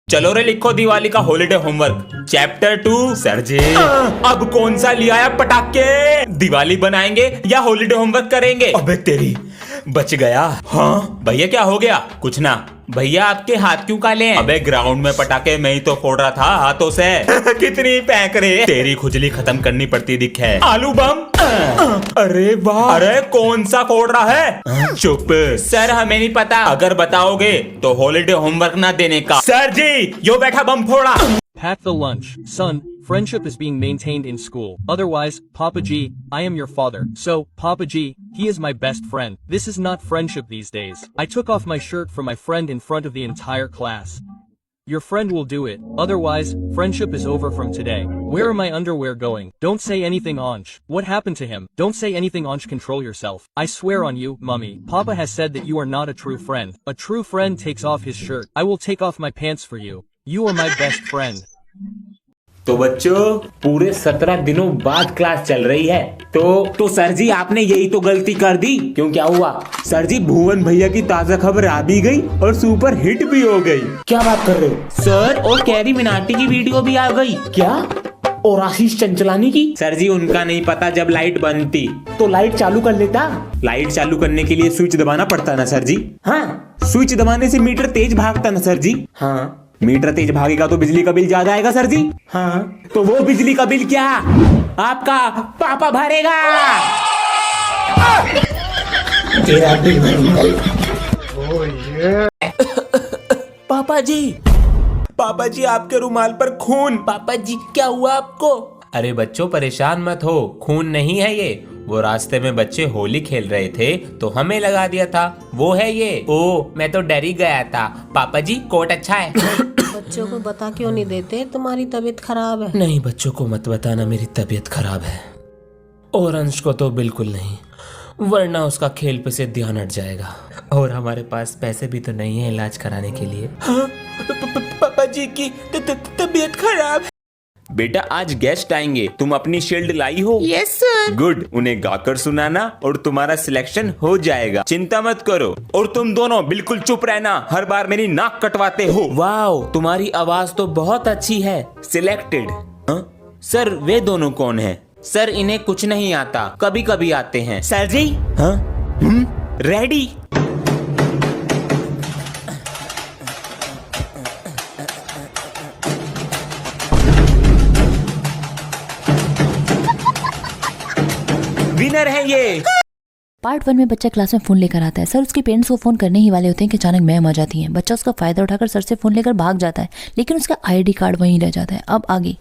चलो रे लिखो दिवाली का हॉलीडे होमवर्क चैप्टर 2। सर जी अब कौन सा लिया है पटाखे? दिवाली बनाएंगे या हॉलीडे होमवर्क करेंगे? अबे तेरी बच गया। हाँ भैया क्या हो गया? कुछ ना। भैया आपके हाथ क्यों काले हैं? अबे ग्राउंड में पटाखे मैं ही तो फोड़ रहा था हाथों से। कितनी फेंक रहे? तेरी खुजली खत्म करनी पड़ती दिख है। आलू बम। अरे वाह। अरे कौन सा फोड़ रहा है? चुप। सर हमें नहीं पता। अगर बताओगे तो हॉलीडे होमवर्क ना देने का। सर जी यो बैठा बम फोड़ा। Pack the lunch. Son, friendship is being maintained in school. Otherwise, Papa G, I am your father. So, Papa G, he is my best friend. This is not friendship these days. I took off my shirt for my friend in front of the entire class. Your friend will do it. Otherwise, friendship is over from today. Where are my underwear going? Don't say anything, Ansh. What happened to him? Don't say anything, Ansh. Control yourself. I swear on you, Mummy. Papa has said that you are not a true friend. A true friend takes off his shirt. I will take off my pants for you. You are my best friend. तो बच्चों पूरे 17 दिनों बाद class चल रही है तो sir जी आपने यही तो गलती कर दी। क्यों क्या हुआ? सर जी भुवन भैया की ताजा खबर आ भी गई और सुपर हिट भी हो गई। क्या बात कर रहे हो सर? और कैरी मिनाटी की वीडियो भी आ गई क्या? और आशीष चंचलानी की? सर जी उनका नहीं पता। जब लाइट बंद थी तो लाइट चालू कर लेता। लाइट चालू करने के लिए स्विच दबाना पड़ता ना सर जी। हाँ स्विच दबाने से मीटर तेज भागता ना सर जी। हाँ मीटर तेज भागेगा तो बिजली का बिल ज्यादा आएगा सर जी। हाँ तो वो बिजली का बिल क्या आपका पापा भरेगा? पापा जी आपके रुमाल पर खून। पापा जी क्या हुआ आपको? अरे बच्चों परेशान मत हो, खून नहीं है ये। वो रास्ते में बच्चे होली खेल रहे थे तो हमें लगा दिया था, वो है ये। ओ मैं तो डर ही गया था। पापा जी कोट अच्छा है। बच्चों को बता क्यों नहीं देते? तुम्हारी तबीयत खराब है। नहीं बच्चों को मत बताना मेरी तबीयत खराब है। और अंश को तो बिल्कुल नहीं, वरना उसका खेल पे से ध्यान हट जाएगा। और हमारे पास पैसे भी तो नहीं है इलाज कराने के लिए। हाँ, पापा जी की तबीयत खराब है। बेटा आज गेस्ट आएंगे, तुम अपनी शील्ड लाई हो? Yes sir. गुड, उन्हें गाकर सुनाना और तुम्हारा सिलेक्शन हो जाएगा, चिंता मत करो। और तुम दोनों बिल्कुल चुप रहना, हर बार मेरी नाक कटवाते हो। वाओ तुम्हारी आवाज तो बहुत अच्छी है। सिलेक्टेड। सर वे दोनों कौन है? सर इन्हें कुछ नहीं आता, कभी कभी आते हैं। सर जी हाँ रेडी। विनर है ये। पार्ट 1 में बच्चा क्लास में फोन लेकर आता है। सर उसके पेरेंट्स को फोन करने ही वाले होते हैं कि अचानक मैम आ जाती हैं। बच्चा उसका फायदा उठाकर सर से फोन लेकर भाग जाता है, लेकिन उसका आईडी कार्ड वहीं रह जाता है। अब आगे।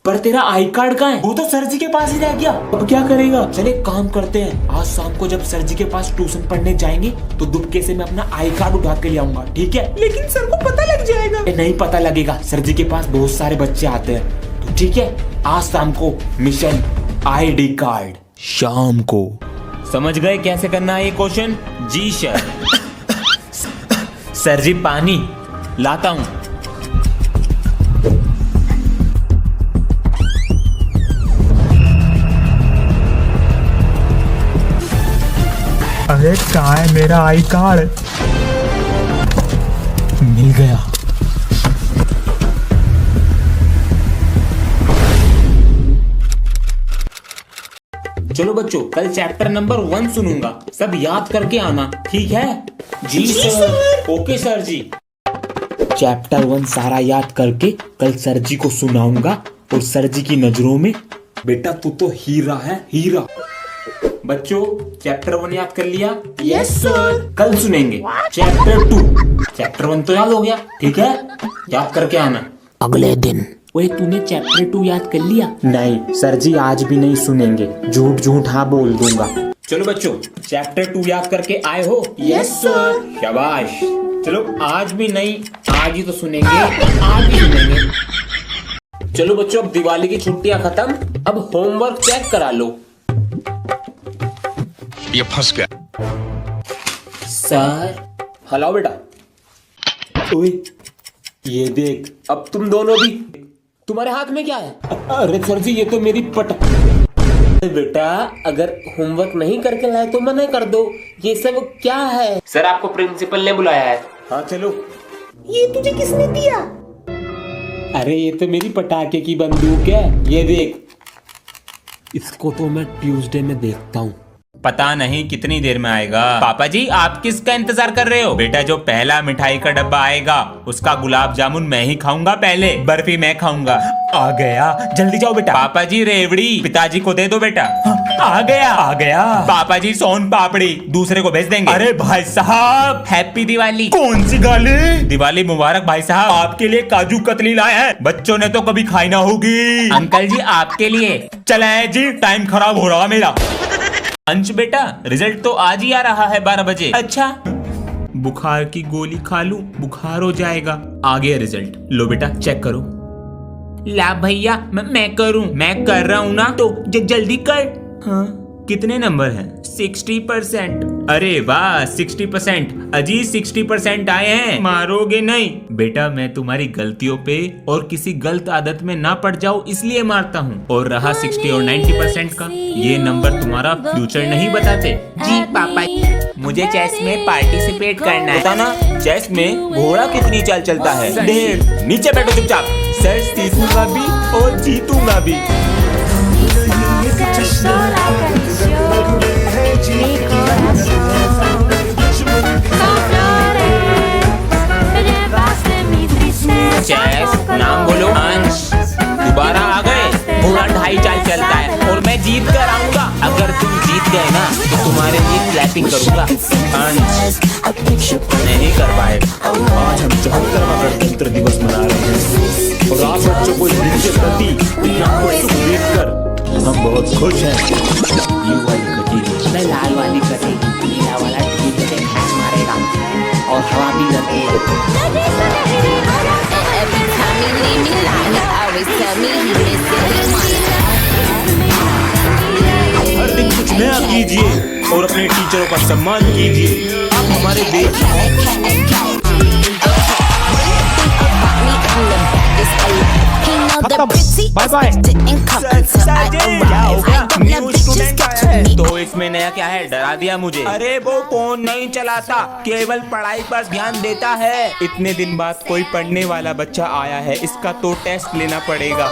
पर तेरा आई कार्ड कहाँ है? वो तो सर जी के पास ही रह गया। अब क्या करेगा? चले काम करते हैं, आज शाम को जब सर जी के पास ट्यूशन पढ़ने जाएंगे तो दुबके से मैं अपना आई कार्ड उठा के ले आऊंगा, ठीक है? लेकिन सर को पता लग जाएगा। नहीं पता लगेगा, सर जी के पास बहुत सारे बच्चे आते हैं। तो ठीक है आज शाम को मिशन आईडी कार्ड। शाम को समझ गए कैसे करना है ये क्वेश्चन? जी सर। सर जी पानी लाता हूं। अरे कहाँ है मेरा आई कार्ड? मिल गया। चलो बच्चों कल चैप्टर नंबर 1 सुनूंगा, सब याद करके आना, ठीक है? जी सर। ओके सर जी। चैप्टर 1 सारा याद करके कल सर जी को सुनाऊंगा और सर जी की नजरों में बेटा तू तो हीरा है, हीरा। बच्चों चैप्टर 1 याद कर लिया? Yes sir. कल सुनेंगे चैप्टर 2। चैप्टर 1 तो याद हो गया, ठीक है? याद करके आना। अगले दिन। ओए तूने चैप्टर 2 याद कर लिया? नहीं सर जी आज भी नहीं सुनेंगे, झूठ झूठ हाँ बोल दूंगा। चलो बच्चों चैप्टर 2 याद करके आए हो? Yes sir. शाबाश। चलो आज भी नहीं, आज ही तो सुनेंगे, आज ही सुनेंगे। चलो बच्चों अब दिवाली की छुट्टियां खत्म, अब होमवर्क चेक करा लो। ये फंस गया। सर हलाओ बेटा। ओए ये देख, अब तुम दोनों भी। तुम्हारे हाथ में क्या है? अरे सर जी ये तो मेरी बेटा अगर होमवर्क नहीं करके लाए तो मना कर दो, ये सब क्या है? सर आपको प्रिंसिपल ने बुलाया है। हाँ चलो। ये तुझे किसने दिया? अरे ये तो मेरी पटाखे की बंदूक है, ये देख। इसको तो मैं ट्यूसडे में देखता हूँ। पता नहीं कितनी देर में आएगा। पापा जी आप किसका इंतजार कर रहे हो? बेटा जो पहला मिठाई का डब्बा आएगा उसका गुलाब जामुन मैं ही खाऊंगा, पहले बर्फी मैं खाऊंगा। आ गया, जल्दी जाओ बेटा। पापा जी रेवड़ी पिताजी को दे दो बेटा। आ गया। पापा जी सोन पापड़ी दूसरे को भेज देंगे। अरे भाई साहब हैप्पी दिवाली। कौन सी गाली? दिवाली मुबारक भाई साहब। आपके लिए काजू कतली लाए हैं, बच्चों ने तो कभी खाई ना होगी। अंकल जी आपके लिए। चले जी, टाइम खराब हो रहा मेरा। अंश बेटा रिजल्ट तो आज ही आ रहा है 12 बजे। अच्छा बुखार की गोली खा लूं, बुखार हो जाएगा। आ गया रिजल्ट, लो बेटा चेक करो। ला भैया मैं करूं। मैं कर रहा हूं ना तो जल्दी कर। हाँ कितने नंबर हैं? 60%। अरे वाह 60%। अजी 60% आए हैं, मारोगे नहीं? बेटा मैं तुम्हारी गलतियों पे और किसी गलत आदत में ना पड़ जाऊं इसलिए मारता हूँ। और रहा 60 और 90% का, ये नंबर तुम्हारा फ्यूचर नहीं बताते। जी पापा मुझे चेस में पार्टिसिपेट करना है। पता ना चेस में घोड़ा कितनी चाल चलता है? देर। नीचे बैठो चुपचाप। सर सीखूंगा भी और जीतूंगा भी। चेस नाम बोलो। अंश दोबारा आ गए। घोड़ा 2.5 चाल चलता है और मैं जीत कर आऊंगा। अगर तुम जीत गए ना तो तुम्हारे लिए क्लैपिंग करूंगा। अंश नहीं कर पाए। आज हम 74वां गणतंत्र दिवस मना रहे हैं और आप बच्चों को इनके प्रति देखकर हम बहुत खुश हैं। ये वाली कटी, मैं लाल वाली कटी, नीला वाला ठीक से खींच मारेगा और हवा भी लगेगी। हर दिन कुछ नया कीजिए और अपने टीचरों का सम्मान कीजिए। आप हमारे देश बाय बाय। तो इसमें नया क्या है? डरा दिया मुझे। अरे वो फोन नहीं चलाता, केवल पढ़ाई पर ध्यान देता है। इतने दिन बाद कोई पढ़ने वाला बच्चा आया है, इसका तो टेस्ट लेना पड़ेगा।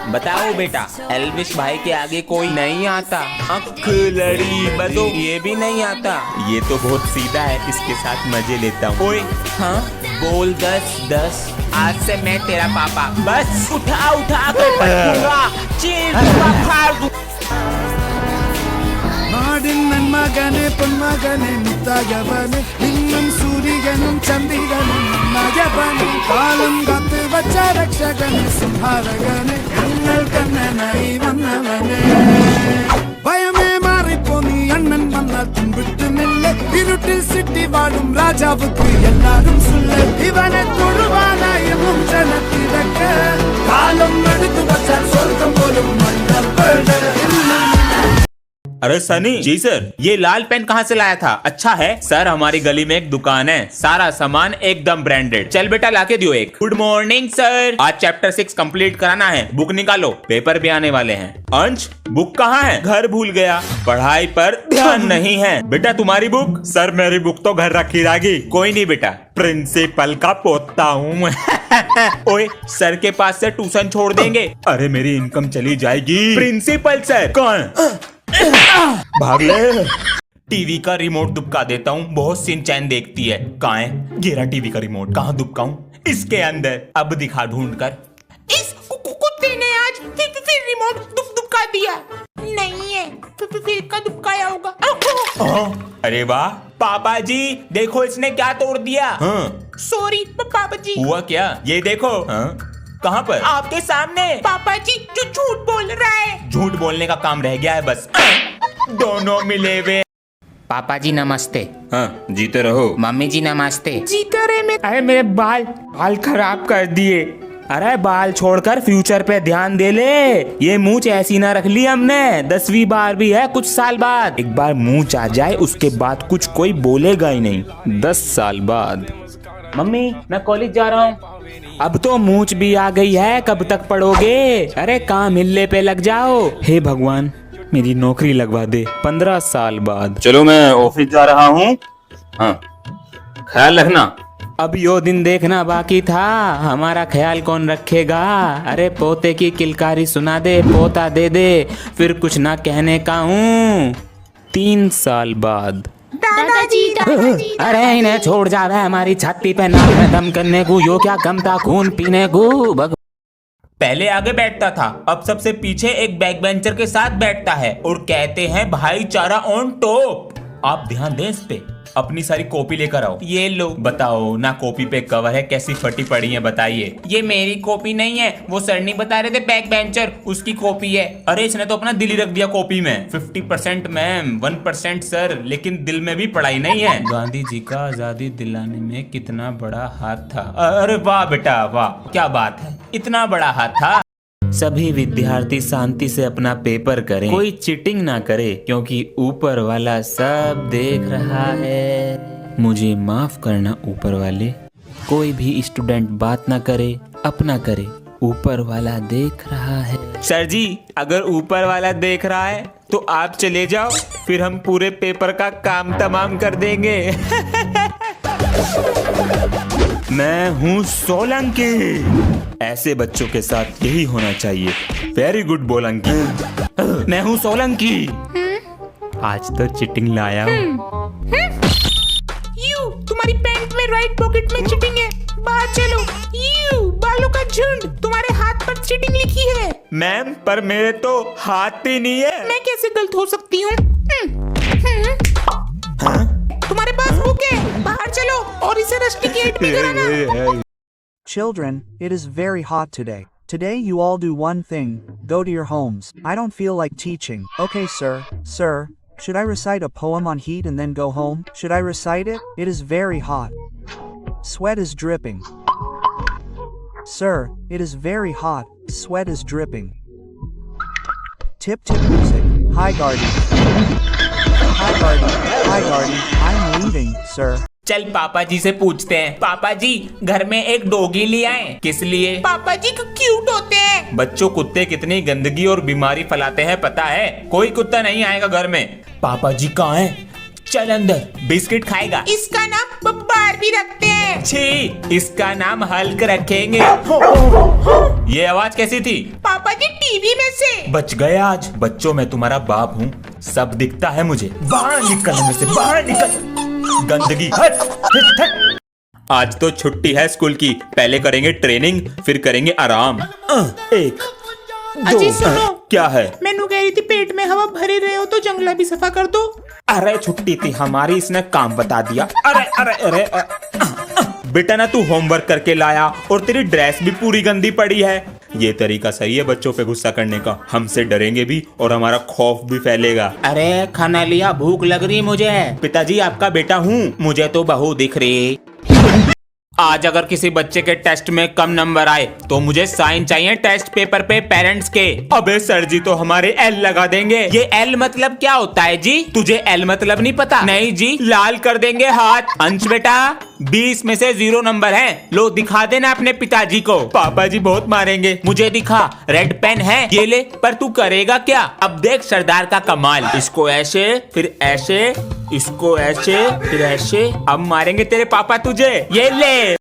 बताओ बेटा एल्विश भाई के आगे कोई नहीं आता। अख लड़ी बदो ये भी नहीं आता। ये तो बहुत सीधा है, इसके साथ मजे लेता हूँ। ओए हाँ बोल 10 आज से मैं तेरा पापा। बस उठा कर पटूंगा, चीर फाड़ दूं। நாடின் மகனே பொன்மகனே முத்தாயவனே இன்னும் சூரியனும் சந்திரனும் நயவனே காலம் காத்து வச்ச ரட்சகனே சிம்ஹாரகனே கண்ணல் கண்ணனை வந்தவனே பயமே மாறிப்போ நீ அண்ணன் வந்தால் தும்பிட்டு நெல்ல இருட்டில் சிட்டி வாழும் ராஜாவுக்கு எல்லாரும் சொல்ல இவனை தொழுவானாயும் ஜனத்திறக்க காலம் எடுத்து வச்சால் சொர்க்கம் போலும் மண்டப। अरे सनी जी सर ये लाल पेन कहाँ से लाया था? अच्छा है सर हमारी गली में एक दुकान है, सारा सामान एकदम ब्रांडेड। चल बेटा लाके दियो एक। गुड मॉर्निंग सर, आज चैप्टर 6 कंप्लीट कराना है, बुक निकालो पेपर भी आने वाले हैं। अंश बुक कहाँ है? घर भूल गया, पढ़ाई पर ध्यान नहीं है। बेटा तुम्हारी बुक? सर मेरी बुक तो घर रखी रहेगी। कोई नहीं बेटा, प्रिंसिपल का पोता हूँ। ओए सर के पास से ट्यूशन छोड़ देंगे। अरे मेरी इनकम चली जाएगी। प्रिंसिपल सर कौन? भाग ले। टीवी का रिमोट दुबका देता हूँ, बहुत सिन चैन देखती है। कहाँ है? गिरा टीवी का रिमोट। कहाँ दुबकाऊं? इसके अंदर। अब दिखा ढूंढ कर। इस कुत्ते ने आज फिर रिमोट दुबका दिया। नहीं है फिर का दुबकाया होगा। अरे वाह पापा जी देखो इसने क्या तोड़ दिया। सॉरी पापा जी। हुआ क्या? ये देखो। कहाँ पर? आपके सामने। पापा जी जो झूठ बोल रहा है। झूठ बोलने का काम रह गया है बस। दोनों मिले हुए। पापा जी नमस्ते। हाँ जीते रहो। मम्मी जी नमस्ते। जीते रहे। अरे मेरे बाल खराब कर दिए। अरे बाल छोड़कर फ्यूचर पे ध्यान दे ले। ये मूंछ ऐसी ना रख ली हमने, 10वीं बार भी है कुछ साल बाद। एक बार मूंछ आ जाए उसके बाद कुछ कोई बोलेगा ही नहीं। 10 साल बाद। मम्मी मैं कॉलेज जा रहा हूँ। अब तो मूंछ भी आ गई है, कब तक पढ़ोगे? अरे काम मिलने पे लग जाओ। हे भगवान मेरी नौकरी लगवा दे 15 साल बाद। चलो मैं ऑफिस जा रहा हूँ। हाँ ख्याल रखना। अब यो दिन देखना बाकी था, हमारा ख्याल कौन रखेगा। अरे पोते की किलकारी सुना दे, पोता दे दे, फिर कुछ ना कहने का हूँ। 3 साल बाद। दादाजी अरे इन्हें छोड़ जावे हमारी छाती पे नाक में दम करने को, यो क्या कम था खून पीने को। पहले आगे बैठता था, अब सबसे पीछे एक बैक बेंचर के साथ बैठता है और कहते हैं भाईचारा ऑन टॉप। आप ध्यान दें इस पे। अपनी सारी कॉपी लेकर आओ। ये लो। बताओ ना, कॉपी पे कवर है, कैसी फटी पड़ी है बताइए। ये मेरी कॉपी नहीं है, वो सर नहीं बता रहे थे बैक बेंचर, उसकी कॉपी है। अरे इसने तो अपना दिल ही रख दिया कॉपी में। 50% मैम, 1% सर, लेकिन दिल में भी पढ़ाई नहीं है। गांधी जी का आजादी दिलाने में कितना बड़ा हाथ था। अरे वाह बेटा वाह, क्या बात है, इतना बड़ा हाथ था। सभी विद्यार्थी शांति से अपना पेपर करें, कोई चीटिंग ना करे, क्योंकि ऊपर वाला सब देख रहा है। मुझे माफ करना ऊपर वाले, कोई भी स्टूडेंट बात ना करे, अपना करे, ऊपर वाला देख रहा है। सर जी, अगर ऊपर वाला देख रहा है तो आप चले जाओ, फिर हम पूरे पेपर का काम तमाम कर देंगे। मैं हूँ सोलंकी। ऐसे बच्चों के साथ यही होना चाहिए। वेरी गुड बोलंकी। मैं हूँ सोलंकी। आज तो चिटिंग लाया हूँ। यू तुम्हारी पैंट में राइट पॉकेट में चिटिंग है, बाहर चलो। यू बालों का झुंड, तुम्हारे हाथ पर चिटिंग लिखी है। मैम पर मेरे तो हाथ ही नहीं है। मैं कैसे गलत हो सकती हूँ? तुम्हारे पास बुक है, बाहर चलो और इसे रस्टिकेट भी कराना। Children, it is very hot today. Today you all do one thing, go to your homes. I don't feel like teaching. Okay, sir. Sir, should I recite a poem on heat and then go home? Should I recite it? It is very hot. Sweat is dripping. Sir, it is very hot. Sweat is dripping. Tip tip music. Hi, Guardy. Hi, Guardy. Hi, Guardy. I'm leaving, sir. चल पापा जी से पूछते हैं। पापा जी, घर में एक doggy ले आए। किस लिए? पापा जी क्यूट होते हैं। बच्चों, कुत्ते कितनी गंदगी और बीमारी फैलाते हैं पता है? कोई कुत्ता नहीं आएगा घर में। पापा जी कहाँ हैं? चल अंदर, बिस्किट खाएगा। इसका नाम बार भी रखते हैं। छी, इसका नाम हल्क रखेंगे। ये आवाज कैसी थी? पापा जी टीवी में से। बच गए आज। बच्चों, मैं तुम्हारा बाप हूँ, सब दिखता है मुझे। बाहर निकल में से, बाहर निकल। गंदगी हट, हट, हट। आज तो छुट्टी है स्कूल की, पहले करेंगे ट्रेनिंग, फिर करेंगे आराम। 1 2। अजी सुनो, क्या है? मैनू कह रही थी पेट में हवा भरे रहे हो तो जंगला भी सफा कर दो। अरे छुट्टी थी हमारी, इसने काम बता दिया। अरे अरे अरे, बेटा ना तू होमवर्क करके लाया और तेरी ड्रेस भी पूरी गंदी पड़ी है। ये तरीका सही है बच्चों पे गुस्सा करने का, हमसे डरेंगे भी और हमारा खौफ भी फैलेगा। अरे खाना लिया, भूख लग रही मुझे। पिताजी आपका बेटा हूँ, मुझे तो बहू दिख रही। आज अगर किसी बच्चे के टेस्ट में कम नंबर आए तो मुझे साइन चाहिए टेस्ट पेपर पे पेरेंट्स के। अबे सर जी तो हमारे एल लगा देंगे। ये एल मतलब क्या होता है जी? तुझे एल मतलब नहीं पता? नहीं जी, लाल कर देंगे हाथ। अंश बेटा, 20 में से 0 नंबर है, लो दिखा देना अपने पिताजी को। पापा जी बहुत मारेंगे। मुझे दिखा, रेड पेन है, ये ले। पर तू करेगा क्या? अब देख सरदार का कमाल। इसको ऐसे, फिर ऐसे, इसको ऐसे, फिर ऐसे। अब मारेंगे तेरे पापा तुझे, ये ले।